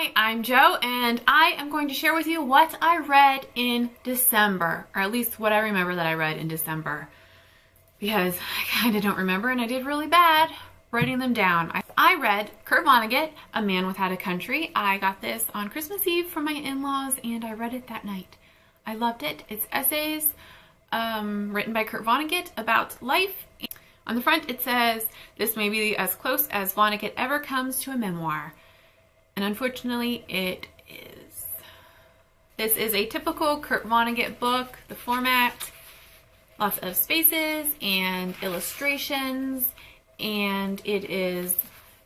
Hi, I'm Jo, and I am going to share with you what I read in December, or at least what I remember that I read in December, because I kind of don't remember, and I did really bad writing them down. I read Kurt Vonnegut, A Man Without a Country. I got this on Christmas Eve from my in-laws, and I read it that night. I loved it. It's essays written by Kurt Vonnegut about life. On the front it says, "This may be as close as Vonnegut ever comes to a memoir." And unfortunately, it is. This is a typical Kurt Vonnegut book. The format, lots of spaces and illustrations, and it is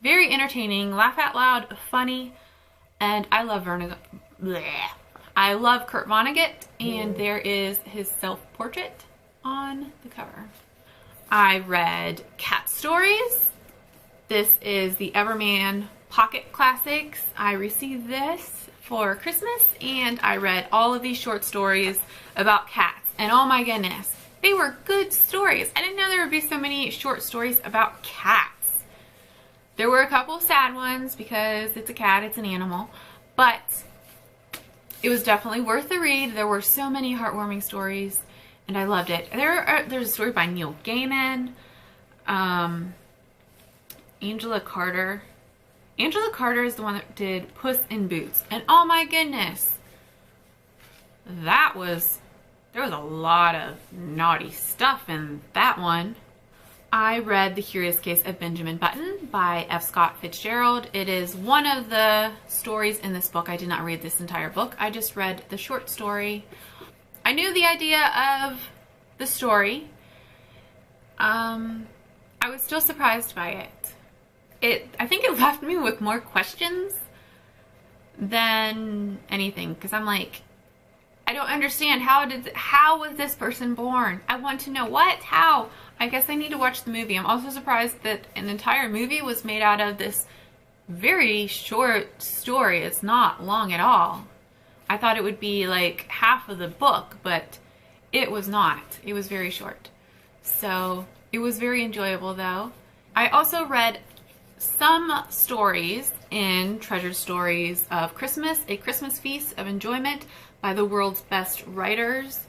very entertaining, laugh out loud, funny, and I love I love Kurt Vonnegut, and there is his self-portrait on the cover. I read Cat Stories. This is the Everyman Pocket Classics. I received this for Christmas, and I read all of these short stories about cats, and oh my goodness, they were good stories. I didn't know there would be so many short stories about cats. There were a couple sad ones because it's a cat, it's an animal, but it was definitely worth the read. There were so many heartwarming stories, and I loved it. There's a story by Neil Gaiman, Angela Carter. Angela Carter is the one that did Puss in Boots, and oh my goodness, there was a lot of naughty stuff in that one. I read The Curious Case of Benjamin Button by F. Scott Fitzgerald. It is one of the stories in this book. I did not read this entire book. I just read the short story. I knew the idea of the story. I was still surprised by it. I think it left me with more questions than anything, because I'm like, I don't understand. How was this person born? I want to know what, how. I guess I need to watch the movie. I'm also surprised that an entire movie was made out of this very short story. It's not long at all. I thought it would be like half of the book, but it was not. It was very short. So it was very enjoyable though. I also read some stories in Treasured Stories of Christmas, A Christmas Feast of Enjoyment by the World's Best Writers.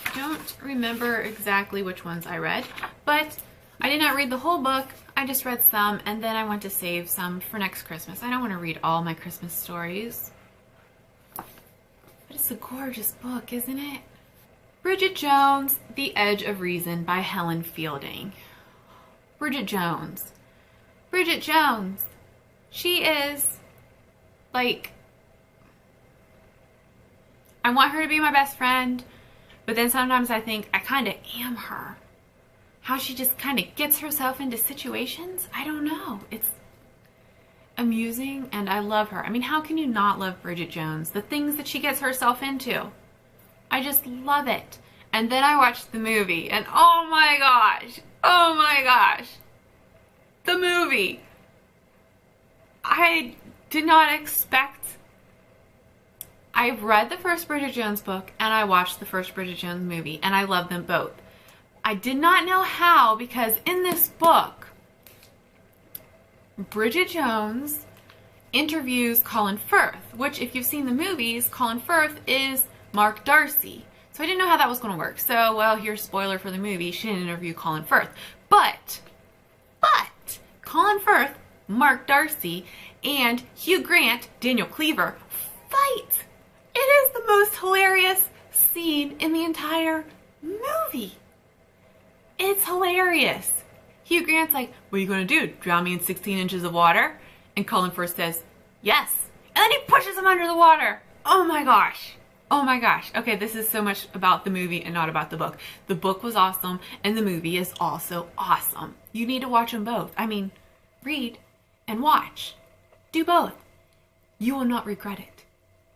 I don't remember exactly which ones I read, but I did not read the whole book. I just read some, and then I want to save some for next Christmas. I don't want to read all my Christmas stories. But it's a gorgeous book, isn't it? Bridget Jones, The Edge of Reason by Helen Fielding. Bridget Jones. Bridget Jones. She is, like, I want her to be my best friend, but then sometimes I think I kind of am her. How she just kind of gets herself into situations, I don't know. It's amusing, and I love her. I mean, how can you not love Bridget Jones? The things that she gets herself into. I just love it. And then I watched the movie, and oh my gosh, the movie. I did not expect. I read the first Bridget Jones book, and I watched the first Bridget Jones movie, and I love them both. I did not know how, because in this book, Bridget Jones interviews Colin Firth, which, if you've seen the movies, Colin Firth is Mark Darcy. So I didn't know how that was going to work. So, well, here's a spoiler for the movie. She didn't interview Colin Firth. But Colin Firth, Mark Darcy, and Hugh Grant, Daniel Cleaver, fight. It is the most hilarious scene in the entire movie. It's hilarious. Hugh Grant's like, "What are you going to do? Drown me in 16 inches of water?" And Colin Firth says, "Yes." And then he pushes him under the water. Oh my gosh. Oh my gosh. Okay, this is so much about the movie and not about the book. The book was awesome, and the movie is also awesome. You need to watch them both. I mean, read and watch. Do both. You will not regret it.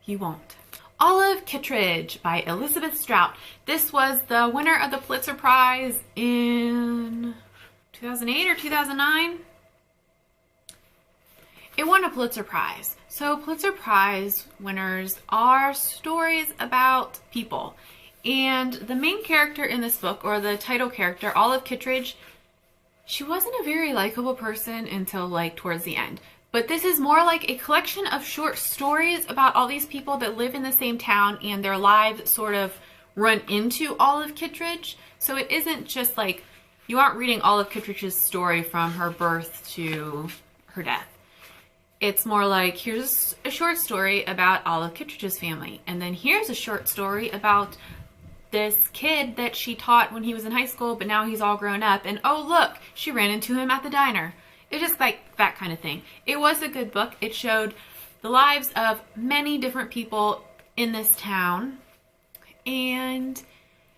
You won't. Olive Kitridge by Elizabeth Strout. This was the winner of the Pulitzer Prize in 2008 or 2009. It won a Pulitzer Prize. So Pulitzer Prize winners are stories about people. And the main character in this book, or the title character, Olive Kitridge, she wasn't a very likable person until like towards the end. But this is more like a collection of short stories about all these people that live in the same town and their lives sort of run into Olive Kittridge. So it isn't just like, you aren't reading Olive Kittridge's story from her birth to her death. It's more like, here's a short story about Olive Kittridge's family. And then here's a short story about this kid that she taught when he was in high school, but now he's all grown up. And oh, look, she ran into him at the diner. It's just like that kind of thing. It was a good book. It showed the lives of many different people in this town. And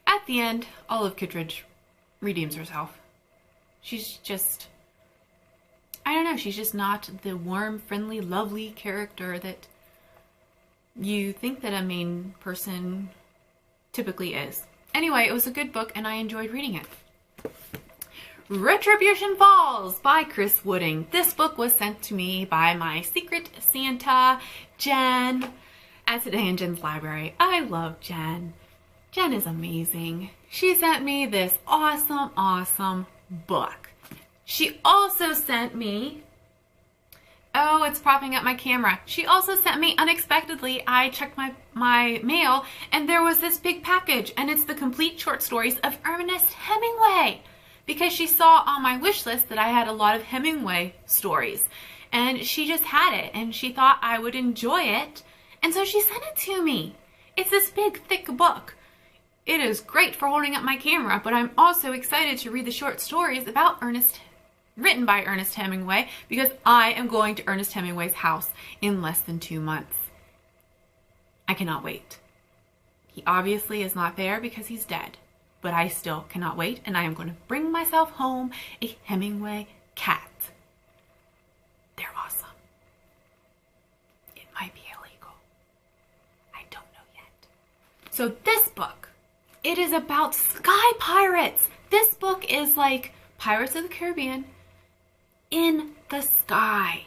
at the end, Olive Kitridge redeems herself. She's just, I don't know, she's just not the warm, friendly, lovely character that you think that a main person typically is. Anyway, it was a good book and I enjoyed reading it. Retribution Falls by Chris Wooding. This book was sent to me by my secret Santa, Jen, at Today in Jen's library. I love Jen. Jen is amazing. She sent me this awesome, awesome book. She also sent me, oh, it's propping up my camera. She also sent me, unexpectedly, I checked my mail and there was this big package and it's the complete short stories of Ernest Hemingway. Because she saw on my wish list that I had a lot of Hemingway stories. And she just had it and she thought I would enjoy it. And so she sent it to me. It's this big, thick book. It is great for holding up my camera, but I'm also excited to read the short stories about written by Ernest Hemingway, because I am going to Ernest Hemingway's house in less than 2 months. I cannot wait. He obviously is not there because he's dead. But I still cannot wait, and I am going to bring myself home a Hemingway cat. They're awesome. It might be illegal. I don't know yet. So this book, it is about sky pirates. This book is like Pirates of the Caribbean in the sky.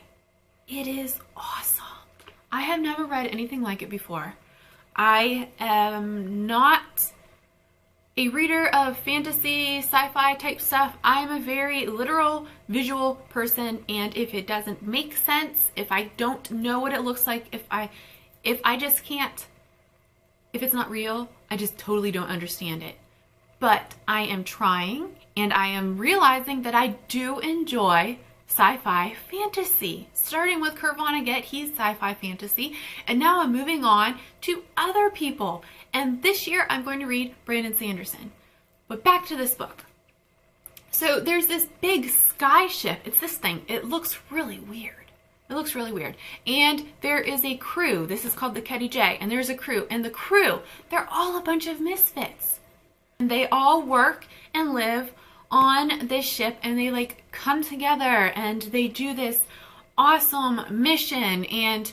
It is awesome. I have never read anything like it before. I am not a reader of fantasy, sci-fi type stuff. I am a very literal, visual person, and if it doesn't make sense, if I don't know what it looks like, if I just can't, if it's not real, I just totally don't understand it. But I am trying, and I am realizing that I do enjoy sci-fi fantasy. Starting with Vonnegut, he's sci-fi fantasy, and now I'm moving on to other people. And this year I'm going to read Brandon Sanderson. But back to this book. So there's this big sky ship. It's this thing. It looks really weird. It looks really weird. And there is a crew. This is called the Kitridge, and there's a crew. And the crew, they're all a bunch of misfits. And they all work and live on this ship, and they like come together and they do this awesome mission. And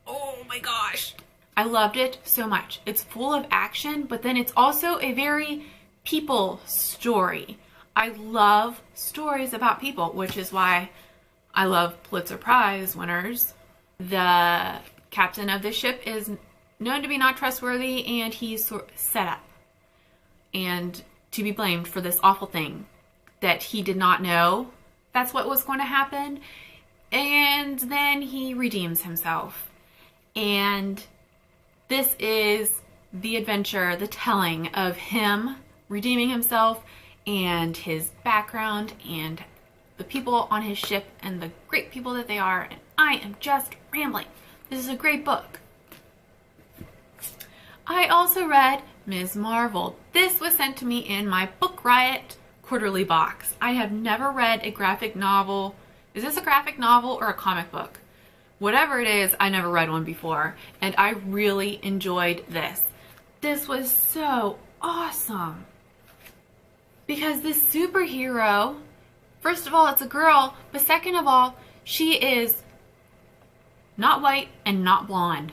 oh my gosh, I loved it so much. It's full of action, but then it's also a very people story. I love stories about people, which is why I love Pulitzer Prize winners. The captain of the ship is known to be not trustworthy, and he's set up and to be blamed for this awful thing that he did not know that's what was going to happen. And then he redeems himself. And this is the adventure, the telling of him redeeming himself and his background and the people on his ship and the great people that they are. And I am just rambling. This is a great book. I also read Ms. Marvel. This was sent to me in my Book Riot quarterly box. I have never read a graphic novel. Is this a graphic novel or a comic book? Whatever it is, I never read one before, and I really enjoyed this. This was so awesome. Because this superhero, first of all, it's a girl, but second of all, she is not white and not blonde.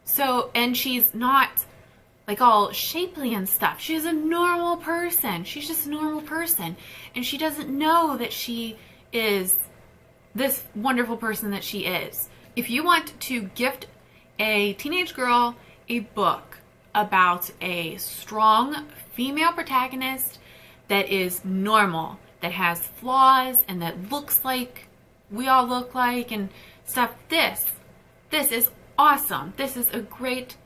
So, and she's not like all shapely and stuff. She's a normal person. She's just a normal person. And she doesn't know that she is this wonderful person that she is. If you want to gift a teenage girl a book about a strong female protagonist that is normal, that has flaws and that looks like we all look like and stuff. This is awesome. This is a great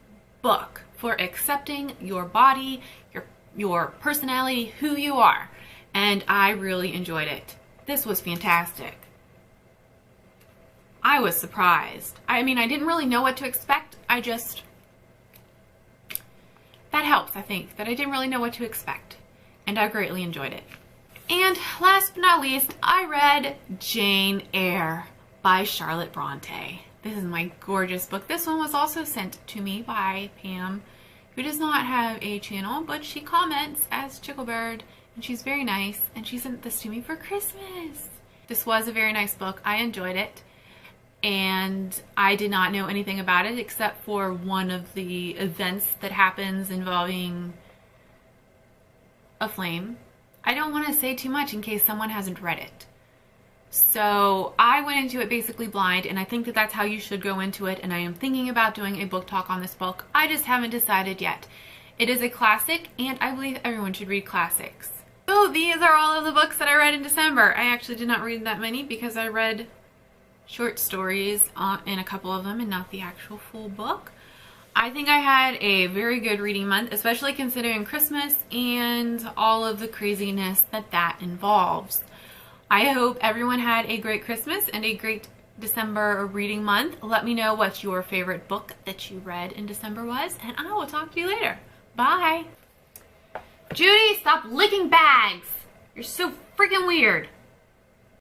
book for accepting your body, your personality, who you are. And I really enjoyed it. This was fantastic. I was surprised. I mean, I didn't really know what to expect. That helps, I think, that I didn't really know what to expect. And I greatly enjoyed it. And last but not least, I read Jane Eyre by Charlotte Bronte. This is my gorgeous book. This one was also sent to me by Pam, who does not have a channel, but she comments as Chicklebird, and she's very nice, and she sent this to me for Christmas. This was a very nice book. I enjoyed it, and I did not know anything about it except for one of the events that happens involving a flame. I don't want to say too much in case someone hasn't read it. So I went into it basically blind, and I think that that's how you should go into it, and I am thinking about doing a book talk on this book. I just haven't decided yet. It is a classic, and I believe everyone should read classics. So these are all of the books that I read in December. I actually did not read that many because I read short stories in a couple of them and not the actual full book. I think I had a very good reading month, especially considering Christmas and all of the craziness that involves. I hope everyone had a great Christmas and a great December reading month. Let me know what your favorite book that you read in December was, and I will talk to you later. Bye. Judy, stop licking bags. You're so freaking weird.